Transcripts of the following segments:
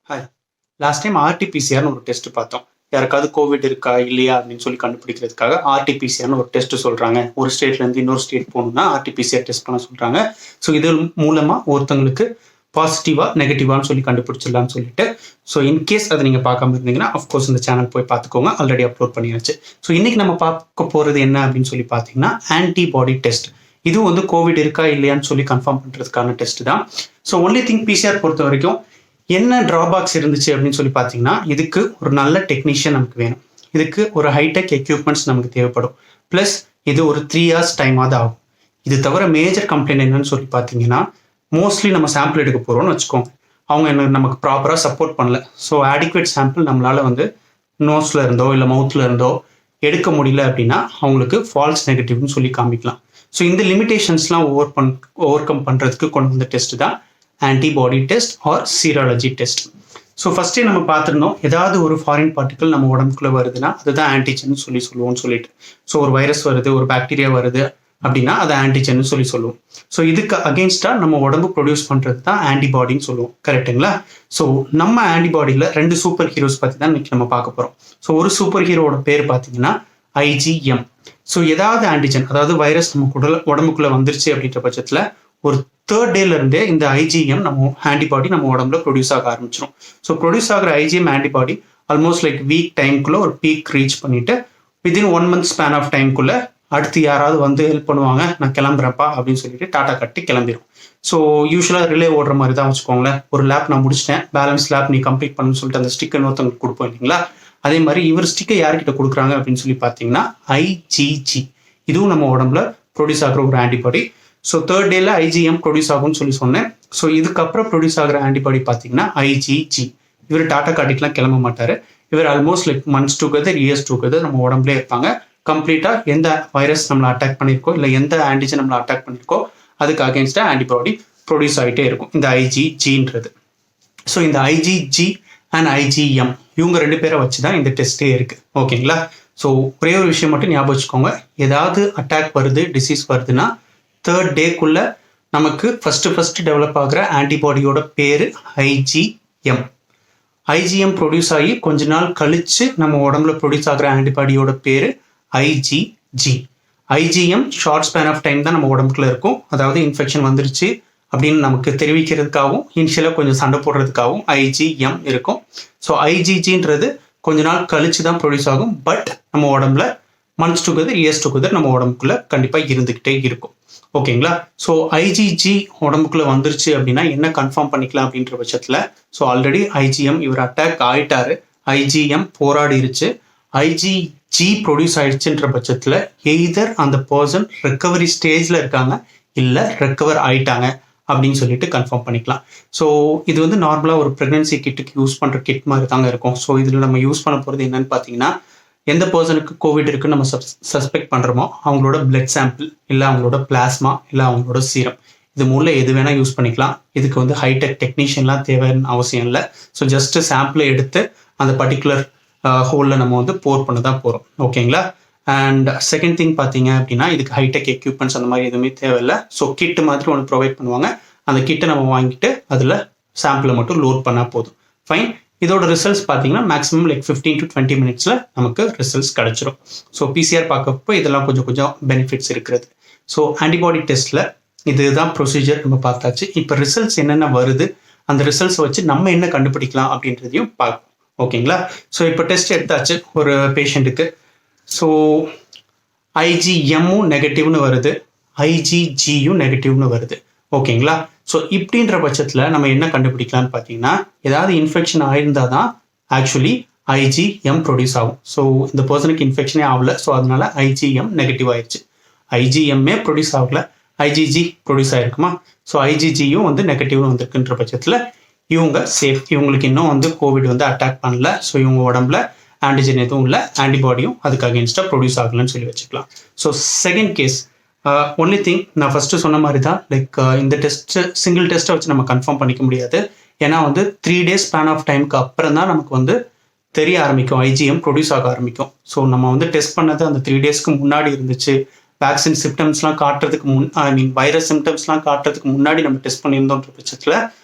Hi. Last time ஆர்டிபிசிஆர்னு ஒரு test பார்த்தோம். யாருக்காவது கோவிட் இருக்கா இல்லையா அப்படின்னு சொல்லி கண்டுபிடிக்கிறதுக்காக ஆர்டிபிசிஆர்னு ஒரு டெஸ்ட் சொல்றாங்க. ஒரு ஸ்டேட்ல இருந்து இன்னொரு ஸ்டேட் போகணும்னா ஆர்டிபிசிஆர் டெஸ்ட் பண்ண சொல்றாங்க. ஸோ இது மூலமா ஒருத்தங்களுக்கு பாசிட்டிவா நெகட்டிவான்னு சொல்லி கண்டுபிடிச்சிடலாம்னு சொல்லிட்டு, ஸோ இன்கேஸ் அதை நீங்க பார்க்காம இருந்தீங்கன்னா அஃப்கோர்ஸ் இந்த சேனல் போய் பார்த்துக்கோங்க. ஆல்ரெடி அப்லோட் பண்ணியாச்சு. ஸோ இன்னைக்கு நம்ம பார்க்க போறது என்ன அப்படின்னு சொல்லி பார்த்தீங்கன்னா ஆன்டிபாடி டெஸ்ட். இதுவும் வந்து கோவிட் இருக்கா இல்லையான்னு சொல்லி கன்ஃபார்ம் பண்றதுக்கான டெஸ்ட் தான். ஸோ ஒன்லி திங் பிசிஆர் பொறுத்த வரைக்கும் என்ன டிராபேக்ஸ் இருந்துச்சு அப்படின்னு சொல்லி பார்த்தீங்கன்னா, இதுக்கு ஒரு நல்ல டெக்னீஷியன் நமக்கு வேணும். இதுக்கு ஒரு ஹைடெக் எக்யூப்மெண்ட்ஸ் நமக்கு தேவைப்படும். ப்ளஸ் இது ஒரு 3 hours டைமாவது ஆகும். இது தவிர மேஜர் கம்ப்ளைண்ட் என்னன்னு சொல்லி பார்த்தீங்கன்னா, மோஸ்ட்லி நம்ம சாம்பிள் எடுக்க போகிறோம்னு வச்சுக்கோங்க. அவங்க என்ன நமக்கு ப்ராப்பராக சப்போர்ட் பண்ணல. ஸோ ஆடிக்குவேட் சாம்பிள் நம்மளால் வந்து நோஸில் இருந்தோ இல்லை மவுத்தில் இருந்தோ எடுக்க முடியல அப்படின்னா அவங்களுக்கு ஃபால்ஸ் நெகட்டிவ்னு சொல்லி காமிக்கலாம். ஸோ இந்த லிமிடேஷன்ஸ்லாம் ஓவர் கம் பண்ணுறதுக்கு கொண்டு வந்த டெஸ்ட் தான் antibody test or serology test. So ஃபர்ஸ்டே நம்ம பார்த்துருந்தோம், ஏதாவது ஒரு ஃபாரின் பார்ட்டிகல் நம்ம உடம்புக்குள்ள வருதுன்னா அதுதான் ஆன்டிஜன் சொல்லுவோம்னு சொல்லிட்டு. ஸோ ஒரு வைரஸ் வருது, ஒரு பாக்டீரியா வருது அப்படின்னா அதை ஆன்டிஜன் சொல்லுவோம். ஸோ இதுக்கு அகெயின்ஸ்டா நம்ம உடம்பு ப்ரொடியூஸ் பண்றது தான் ஆன்டிபாடின்னு சொல்லுவோம். கரெக்டுங்களா? ஸோ நம்ம ஆன்டிபாடியில் 2 சூப்பர் ஹீரோஸ் பற்றி தான் இன்னைக்கு நம்ம பார்க்க போகிறோம். ஸோ ஒரு சூப்பர் ஹீரோட பேர் பார்த்தீங்கன்னா ஐஜிஎம். ஸோ ஏதாவது ஆன்டிஜன், அதாவது வைரஸ் நம்ம உடம்புக்குள்ள வந்துருச்சு அப்படின்ற பட்சத்தில் ஒரு 3rd டேல இருந்தே இந்த ஐஜிஎம் நம்ம ஆன்டிபாடி நம்ம உடம்புல ப்ரொடியூஸ் ஆக ஆரம்பிச்சிடும். ஸோ ப்ரொடியூஸ் ஆகிற IgM antibody almost like week டைம்குள்ள ஒரு பீக் ரீச் பண்ணிட்டு வித்தின் 1 month ஸ்பேன் ஆஃப் டைம்குள்ள அடுத்து யாராவது வந்து ஹெல்ப் பண்ணுவாங்க, நான் கிளம்புறப்பா அப்படின்னு சொல்லிட்டு டாட்டா கட்டி கிளம்பிடும். ஸோ யூஸ்வலாக ரிலே ஓடுற மாதிரி தான் வச்சுக்கோங்களேன். ஒரு லேப் நான் முடிச்சிட்டேன், பேலன்ஸ் லேப் நீ கம்ப்ளீட் பண்ணுன்னு சொல்லிட்டு அந்த ஸ்டிக்கர் ஒருத்தவங்களுக்கு கொடுப்போம் இல்லைங்களா? அதே மாதிரி இவர் ஸ்டிக்கை யார்கிட்ட கொடுக்குறாங்க அப்படின்னு சொல்லி பார்த்தீங்கன்னா ஐஜிஜி. இதுவும் நம்ம உடம்புல ப்ரொடியூஸ் ஆகிற ஒரு ஆன்டிபாடி. ஸோ 3rd டேல ஐஜிஎம் ப்ரொடியூஸ் ஆகும்னு சொல்லி சொன்னேன். ஸோ இதுக்கப்புறம் ப்ரொடியூஸ் ஆகிற ஆன்டிபாடி பார்த்தீங்கன்னா ஐஜிஜி. இவர் டாட்டா காட்டிக்கலாம் கிளம்ப மாட்டார். இவர் almost like months together years together நம்ம உடம்புலேயே இருப்பாங்க. கம்ப்ளீட்டாக எந்த வைரஸ் நம்மளை அட்டாக் பண்ணியிருக்கோ இல்லை எந்த ஆன்டிஜன் நம்மளை அட்டாக் பண்ணியிருக்கோ அதுக்கு அகேன்ஸ்டாக ஆன்டிபாடி ப்ரொடியூஸ் ஆகிட்டே இருக்கும் இந்த ஐஜிஜின்றது. ஸோ இந்த ஐஜிஜி அண்ட் ஐஜிஎம் இவங்க 2 பேரை வச்சு தான் இந்த டெஸ்ட்டே இருக்குது. ஓகேங்களா? ஸோ ஒரே ஒரு விஷயம் மட்டும் ஞாபகம் வச்சுக்கோங்க, ஏதாவது அட்டாக் வருது, டிசீஸ் வருதுன்னா 3rd டேக்குள்ள நமக்கு ஃபர்ஸ்ட் டெவலப் ஆகிற ஆன்டிபாடியோட பேர் ஐஜிஎம். ஐஜிஎம் ப்ரொடியூஸ் ஆகி கொஞ்ச நாள் கழிச்சு நம்ம உடம்புல ப்ரொடியூஸ் ஆகிற ஆன்டிபாடியோட பேர் IgG. IgM short span of time தான் நம்ம உடம்புக்குள்ள இருக்கும். அதாவது இன்ஃபெக்ஷன் வந்துருச்சு அப்படின்னு நமக்கு தெரிவிக்கிறதுக்காகவும் இனிஷியலாக கொஞ்சம் சண்டை போடுறதுக்காகவும் ஐஜிஎம் இருக்கும். ஸோ ஐஜிஜின்றது கொஞ்ச நாள் கழிச்சு தான் ப்ரொடியூஸ் ஆகும். பட் நம்ம உடம்புல மந்த்ஸ் டுகெதர் இயர்ஸ் டுகெதர் நம்ம உடம்புக்குள்ள கண்டிப்பாக இருந்துக்கிட்டே இருக்கும். ஓகேங்களா? ஸோ ஐஜிஜி உடம்புக்குள்ள வந்துருச்சு அப்படின்னா என்ன கன்ஃபார்ம் பண்ணிக்கலாம் அப்படின்ற பட்சத்தில், ஸோ ஆல்ரெடி ஐஜிஎம் இவர் அட்டாக் ஆயிட்டாரு, ஐஜிஎம் போராடிருச்சு, ஐஜிஜி ப்ரொடியூஸ் ஆயிடுச்சுன்ற பட்சத்தில் எய்தர் அந்த பர்சன் ரெக்கவரி ஸ்டேஜில் இருக்காங்க இல்லை ரெக்கவர் ஆயிட்டாங்க அப்படின்னு சொல்லிட்டு கன்ஃபார்ம் பண்ணிக்கலாம். ஸோ இது வந்து நார்மலாக ஒரு ப்ரெக்னன்சி கிட்டுக்கு யூஸ் பண்ணுற கிட் மாதிரி தாங்க இருக்கும். ஸோ இதில் நம்ம யூஸ் பண்ண போகிறது என்னன்னு பார்த்தீங்கன்னா, எந்த பர்சனுக்கு கோவிட் இருக்குன்னு நம்ம சஸ்பெக்ட் பண்ணுறோமோ அவங்களோட பிளட் சாம்பிள் இல்லை அவங்களோட பிளாஸ்மா இல்லை அவங்களோட சீரம், இது மூலம் எது வேணால் யூஸ் பண்ணிக்கலாம். இதுக்கு வந்து ஹைடெக் டெக்னீஷியன்லாம் தேவைன்னு அவசியம் இல்லை. ஸோ ஜஸ்ட் சாம்பிளை எடுத்து அந்த பர்டிகுலர் ஹோலில் நம்ம வந்து போர் பண்ண தான் போகிறோம். ஓகேங்களா? அண்ட் செகண்ட் திங் பார்த்தீங்க அப்படின்னா, இதுக்கு ஹைடெக் எக்யூப்மெண்ட்ஸ் அந்த மாதிரி எதுவுமே தேவையில்லை. ஸோ கிட்டு மாதிரி ஒன்று ப்ரொவைட் பண்ணுவாங்க. அந்த கிட்டை நம்ம வாங்கிட்டு அதில் சாம்பிளை மட்டும் லோட் பண்ணால் போதும். ஃபைன். இதோட ரிசல்ட்ஸ் பார்த்தீங்கன்னா மேக்ஸிமம் லைக் 15 to 20 minutes நமக்கு ரிசல்ட்ஸ் கிடைச்சிரும். ஸோ பிசிஆர் பார்க்கப்போ இதெல்லாம் கொஞ்சம் பெனிஃபிட்ஸ் இருக்கிறது. ஸோ ஆன்டிபாடி டெஸ்ட்டில் இதுதான் ப்ரொசீஜர் நம்ம பார்த்தாச்சு. இப்போ ரிசல்ட்ஸ் என்னென்ன வருது, அந்த ரிசல்ட்ஸ் வச்சு நம்ம என்ன கண்டுபிடிக்கலாம் அப்படின்றதையும் பார்ப்போம். ஓகேங்களா? ஸோ இப்போ டெஸ்ட் எடுத்தாச்சு ஒரு பேஷண்ட்டுக்கு. ஸோ ஐஜிஎம்மும் நெகட்டிவ்னு வருது, ஐஜிஜியும் நெகட்டிவ்னு வருது. ஓகேங்களா? ஸோ இப்படின்ற பட்சத்தில் நம்ம என்ன கண்டுபிடிக்கலாம்னு பார்த்தீங்கன்னா, ஏதாவது இன்ஃபெக்ஷன் ஆயிருந்தால் தான் ஆக்சுவலி ஐஜிஎம் ப்ரொடியூஸ் ஆகும். ஸோ இந்த பர்சனுக்கு இன்ஃபெக்ஷனே ஆகலை, ஸோ அதனால ஐஜிஎம் நெகட்டிவ் ஆயிடுச்சு. ஐஜிஎம்மே ப்ரொடியூஸ் ஆகல, ஐஜிஜி ப்ரொடியூஸ் ஆயிருக்குமா? ஸோ ஐஜிஜியும் வந்து நெகட்டிவ்னு வந்திருக்குன்ற பட்சத்தில் இவங்க சேஃப், இவங்களுக்கு இன்னும் வந்து கோவிட் வந்து அட்டாக் பண்ணல. ஸோ இவங்க உடம்புல ஆன்டிஜன் எதுவும் இல்லை, ஆன்டிபாடியும் அதுக்கு அகேன்ஸ்டாக ப்ரொடியூஸ் ஆகலன்னு சொல்லி வச்சுக்கலாம். So second case, only thing நான் ஃபஸ்ட்டு சொன்ன மாதிரி தான், லைக் இந்த சிங்கிள் டெஸ்ட்டை வச்சு நம்ம கன்ஃபார்ம் பண்ணிக்க முடியாது. ஏன்னா வந்து 3 days ஸ்பேன் ஆஃப் டைமுக்கு அப்புறம் தான் நமக்கு வந்து தெரிய ஆரம்பிக்கும், ஐஜிஎம் ப்ரொடியூஸ் ஆக ஆரம்பிக்கும். ஸோ நம்ம வந்து டெஸ்ட் பண்ணது அந்த 3 daysக்கு முன்னாடி இருந்துச்சு, வேக்சின் சிம்டம்ஸ்லாம் காட்டுறதுக்கு வைரஸ் சிம்டம்ஸ்லாம் காட்டுறதுக்கு முன்னாடி நம்ம டெஸ்ட் பண்ணியிருந்தோன்ற பட்சத்தில்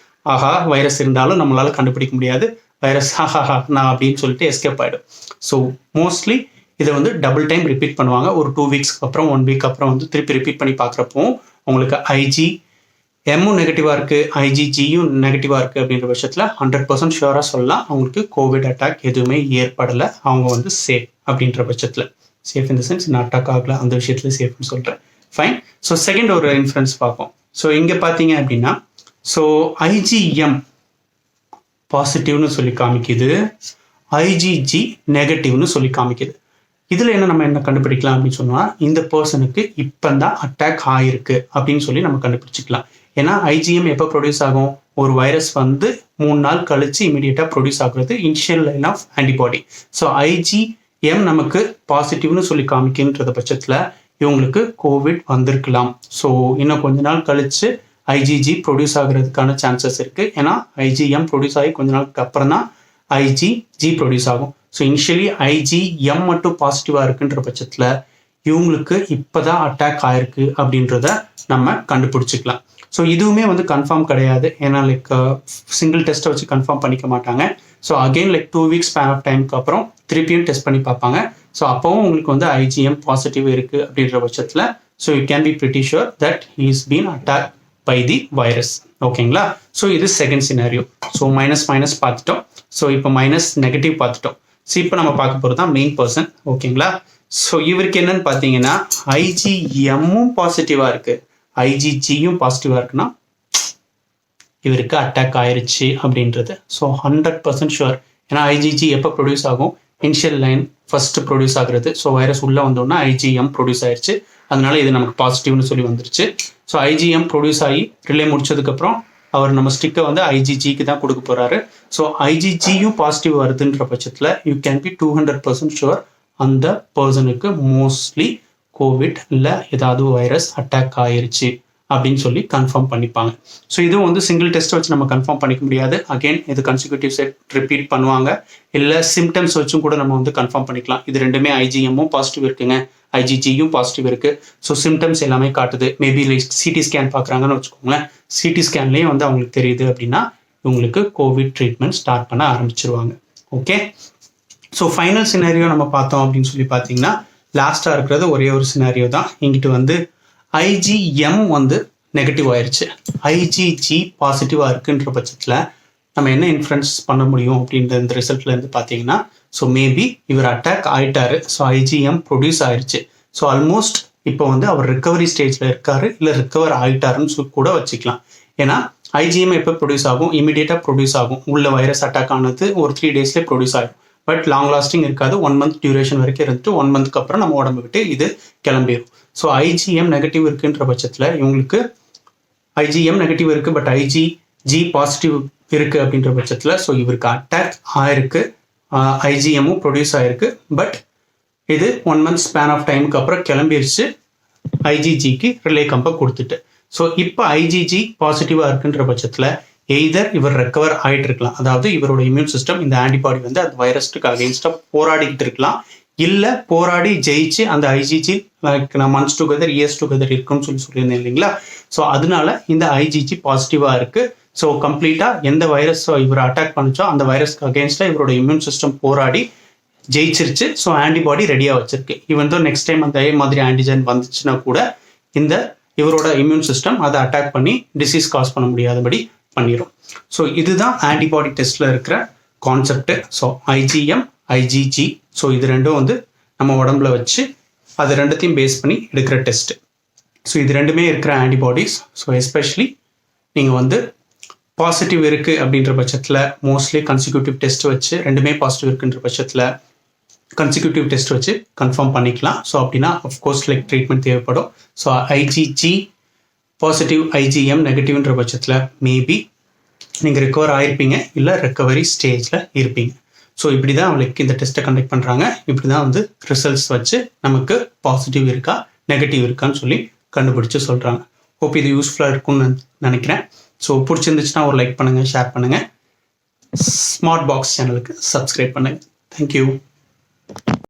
ஆஹா வைரஸ் இருந்தாலும் நம்மளால கண்டுபிடிக்க முடியாது, வைரஸ் ஹாஹாஹா நான் அப்படின்னு சொல்லிட்டு எஸ்கேப் ஆகிடும். ஸோ மோஸ்ட்லி இதை வந்து டபுள் டைம் ரிப்பீட் பண்ணுவாங்க. ஒரு 2 வீக்ஸ்க்கு அப்புறம் 1 வீக் அப்புறம் வந்து திருப்பி ரிப்பீட் பண்ணி பார்க்குறப்போ உங்களுக்கு IgMமும் நெகட்டிவாக இருக்குது, IgGயும் நெகட்டிவாக இருக்குது அப்படின்ற பட்சத்தில் 100% ஷுவராக சொல்லலாம் அவங்களுக்கு கோவிட் அட்டாக் எதுவுமே ஏற்படலை, அவங்க வந்து சேஃப் அப்படின்ற பட்சத்தில். சேஃப் இன் த சென்ஸ் இன்னும் அட்டாக் ஆகலை, அந்த விஷயத்துல சேஃப்னு சொல்கிறேன். ஃபைன். ஸோ செகண்ட் ஒரு இன்ஃபரன்ஸ் பார்ப்போம். ஸோ இங்கே பார்த்தீங்க அப்படின்னா ஸோ IgM பாசிட்டிவ்னு சொல்லி காமிக்குது, IgG நெகட்டிவ்னு சொல்லி காமிக்குது. இதில் என்ன கண்டுபிடிக்கலாம் அப்படின்னு சொன்னால் இந்த பர்சனுக்கு இப்போ தான் அட்டாக் ஆகிருக்கு அப்படின்னு சொல்லி நம்ம கண்டுபிடிச்சிக்கலாம். ஏன்னா IgM எப்போ ப்ரொடியூஸ் ஆகும், ஒரு வைரஸ் வந்து 3 நாள் கழிச்சு இமீடியட்டாக ப்ரொடியூஸ் ஆகுறது initial line of antibody. So IgM நமக்கு பாசிட்டிவ்னு சொல்லி காமிக்கின்ற பட்சத்தில் இவங்களுக்கு கோவிட் வந்திருக்கலாம். ஸோ இன்னும் கொஞ்ச நாள் கழிச்சு IgG ப்ரொடியூஸ் ஆகிறதுக்கான சான்சஸ் இருக்குது. ஏன்னா IgM ப்ரொடியூஸ் ஆகி கொஞ்ச நாளுக்கு அப்புறம் தான் IgG ப்ரொடியூஸ் ஆகும். ஸோ இனிஷியலி IgM மட்டும் பாசிட்டிவாக இருக்குன்ற பட்சத்தில் இவங்களுக்கு இப்போ தான் அட்டாக் ஆயிருக்கு அப்படின்றத நம்ம கண்டுபிடிச்சிக்கலாம். ஸோ இதுவுமே வந்து கன்ஃபார்ம் கிடையாது, ஏன்னா லைக் சிங்கிள் டெஸ்ட்டை வச்சு கன்ஃபார்ம் பண்ணிக்க மாட்டாங்க. So again like 2 weeks span of டைமுக்கு அப்புறம் திருப்பியும் டெஸ்ட் பண்ணி பார்ப்பாங்க. ஸோ அப்போவும் உங்களுக்கு வந்து IgM பாசிட்டிவ் இருக்குது அப்படின்ற பட்சத்தில் so you can be pretty sure that he is been attack by the virus. ஓகேங்களா? ஸோ இது செகண்ட் சினாரியோ. ஸோ மைனஸ் பார்த்துட்டோம். ஸோ இப்போ மைனஸ் நெகட்டிவ் பார்த்துட்டோம். ஸோ இப்போ நம்ம பார்க்க போகிறது தான் மெயின் பர்சன். ஓகேங்களா? ஸோ இவருக்கு என்னன்னு பார்த்தீங்கன்னா IgMமும் பாசிட்டிவாக இருக்குது, IgGயும் பாசிட்டிவாக இருக்குன்னா இவருக்கு அட்டாக் ஆயிருச்சு அப்படின்றது. So 100% sure. ஏன்னா IgG எப்போ ப்ரொடியூஸ் ஆகும், இனிஷியல் லைன் ஃபர்ஸ்ட் ப்ரொடியூஸ் ஆகுறது. ஸோ வைரஸ் உள்ளே வந்தோன்னா IgM ப்ரொடியூஸ் ஆயிடுச்சு, அதனால இது நமக்கு பாசிட்டிவ்னு சொல்லி வந்துருச்சு. ஸோ IgM ப்ரொடியூஸ் ஆகி ரிலே முடிச்சதுக்கப்புறம் அவர் நம்ம ஸ்டிக்கை வந்து IgGக்கு தான் கொடுக்க போகிறாரு. ஸோ IgGயும் பாசிட்டிவ் வருதுன்ற பட்சத்தில் யூ கேன் பி 200% ஷுவர் அந்த பர்சனுக்கு மோஸ்ட்லி கோவிட் இல்லை ஏதாவது வைரஸ் அட்டாக் ஆயிருச்சு அப்படின்னு சொல்லி கன்ஃபார்ம் பண்ணிப்பாங்க. ஸோ இதுவும் வந்து சிங்கிள் டெஸ்ட் வச்சு நம்ம கன்ஃபார்ம் பண்ணிக்க முடியாது. அகெயின் இது கன்சிக்யூட்டிவ் செட் ரிப்பீட் பண்ணுவாங்க, இல்லை சிம்டம்ஸ் வச்சும் கூட நம்ம வந்து கன்ஃபார்ம் பண்ணிக்கலாம். இது ரெண்டுமே IgMமும் பாசிட்டிவ் இருக்குங்க, IgGயும் பாசிட்டிவ் இருக்குது. ஸோ சிம்டம்ஸ் எல்லாமே காட்டுது. மேபி லைக் சிடி ஸ்கேன் பார்க்குறாங்கன்னு வச்சுக்கோங்களேன், சிடி ஸ்கேன்லேயும் வந்து அவங்களுக்கு தெரியுது அப்படின்னா இவங்களுக்கு கோவிட் ட்ரீட்மெண்ட் ஸ்டார்ட் பண்ண ஆரம்பிச்சிருவாங்க. ஓகே. ஸோ ஃபைனல் சினாரியோ நம்ம பார்த்தோம் அப்படின்னு சொல்லி பார்த்தீங்கன்னா லாஸ்ட்டாக இருக்கிறது ஒரே ஒரு சினாரியோ தான். இங்கிட்டு வந்து IgM வந்து நெகட்டிவ் ஆயிடுச்சு, IgG பாசிட்டிவாக இருக்குன்ற பட்சத்தில் நம்ம என்ன இன்ஃபரன்ஸ் பண்ண முடியும் அப்படின்ற இந்த ரிசல்ட்லேருந்து பார்த்தீங்கன்னா ஸோ மேபி இவர் அட்டாக் ஆகிட்டாரு, ஸோ IgM ப்ரொடியூஸ் ஆயிடுச்சு. ஸோ ஆல்மோஸ்ட் இப்போ வந்து அவர் ரிக்கவரி ஸ்டேஜில் இருக்காரு, இல்லை ரிக்கவர் ஆகிட்டாருன்னு கூட வச்சுக்கலாம். ஏன்னா IgM எப்போ ப்ரொடியூஸ் ஆகும், இமீடியட்டாக ப்ரொடியூஸ் ஆகும். உள்ள வைரஸ் அட்டாக் ஆனது ஒரு 3 டேஸ்லேயே ப்ரொடியூஸ் ஆகும். பட் லாங் லாஸ்டிங் இருக்காது, 1 மந்த் டியூரேஷன் வரைக்கும் இருந்துட்டு 1 மந்த்க்கு அப்புறம் நம்ம உடம்பு விட்டு இது கிளம்பிடும். ஸோ IgM நெகட்டிவ் இருக்குன்ற பட்சத்தில் இவங்களுக்கு IgM நெகட்டிவ் இருக்குது, பட் IgG பாசிட்டிவ் இருக்குது அப்படின்ற பட்சத்தில் ஸோ இவருக்கு அட்டாக் ஆயிருக்கு, IgMமும் ப்ரொடியூஸ் ஆயிருக்கு, பட் இது 1 மந்த் ஸ்பேன் ஆஃப் டைமுக்கு அப்புறம் கிளம்பிடுச்சு IgGக்கு ரிலே கம்பை கொடுத்துட்டு. ஸோ இப்போ IgG பாசிட்டிவாக இருக்குன்ற பட்சத்தில் எய்தர் இவர் ரெக்கவர் ஆகிட்டு இருக்கலாம், அதாவது இவரோட இம்யூன் சிஸ்டம் இந்த ஆன்டிபாடி வந்து அந்த வைரஸ்க்கு அகெயின்ஸ்டாக போராடிக்கிட்டு இருக்கலாம், இல்லை போராடி ஜெயிச்சு அந்த IgG லைக் நான் மந்த்ஸ் டுகெதர் இயர்ஸ் டுகெதர் இருக்குன்னு சொல்லியிருந்தேன் இல்லைங்களா. ஸோ அதனால இந்த IgG பாசிட்டிவாக இருக்குது. ஸோ கம்ப்ளீட்டாக எந்த வைரஸ் இவர் அட்டாக் பண்ணிச்சோ அந்த வைரஸ்க்கு அகெயின்ஸ்டாக இவரோட இம்யூன் சிஸ்டம் போராடி ஜெயிச்சிருச்சு. ஸோ ஆன்டிபாடி ரெடியாக வச்சிருக்கு. ஈவன் தோ நெக்ஸ்ட் டைம் அதே மாதிரி ஆன்டிஜன் வந்துச்சுன்னா கூட இந்த இவரோட இம்யூன் சிஸ்டம் அதை அட்டாக் பண்ணி டிசீஸ் காஸ் பண்ண முடியாதபடி பண்ணிடும். ஸோ இதுதான் ஆன்டிபாடி டெஸ்ட்டில் இருக்கிற concept. So IgM IgG so இது ரெண்டும் வந்து நம்ம உடம்புல வச்சு அது ரெண்டுத்தையும் பேஸ் பண்ணி எடுக்கிற டெஸ்ட்டு. ஸோ இது ரெண்டுமே இருக்கிற ஆன்டிபாடிஸ். ஸோ எஸ்பெஷலி நீங்கள் வந்து பாசிட்டிவ் இருக்குது அப்படின்ற பட்சத்தில் மோஸ்ட்லி கன்சிக்யூட்டிவ் டெஸ்ட் வச்சு ரெண்டுமே பாசிட்டிவ் இருக்குன்ற பட்சத்தில் கன்சிக்யூட்டிவ் டெஸ்ட் வச்சு கன்ஃபார்ம் பண்ணிக்கலாம். ஸோ அப்படின்னா அஃப்கோர்ஸ் லைக் ட்ரீட்மெண்ட் தேவைப்படும். ஸோ IgG பாசிட்டிவ் IgM நெகட்டிவ்ன்ற பட்சத்தில் மேபி நீங்கள் ரெக்கவர் ஆகிருப்பீங்க, இல்லை ரெக்கவரி ஸ்டேஜில் இருப்பீங்க. ஸோ இப்படி தான் அவங்களுக்கு இந்த டெஸ்ட்டை கண்டக்ட் பண்ணுறாங்க. இப்படி தான் வந்து ரிசல்ட்ஸ் வச்சு நமக்கு பாசிட்டிவ் இருக்கா நெகட்டிவ் இருக்கான்னு சொல்லி கண்டுபிடிச்சு சொல்கிறாங்க. ஹோப் இது யூஸ்ஃபுல்லாக இருக்கும்னு நினைக்கிறேன். ஸோ பிடிச்சிருந்துச்சுன்னா ஒரு லைக் பண்ணுங்கள், ஷேர் பண்ணுங்கள், ஸ்மார்ட் பாக்ஸ் சேனலுக்கு சப்ஸ்கிரைப் பண்ணுங்கள். தேங்க்யூ.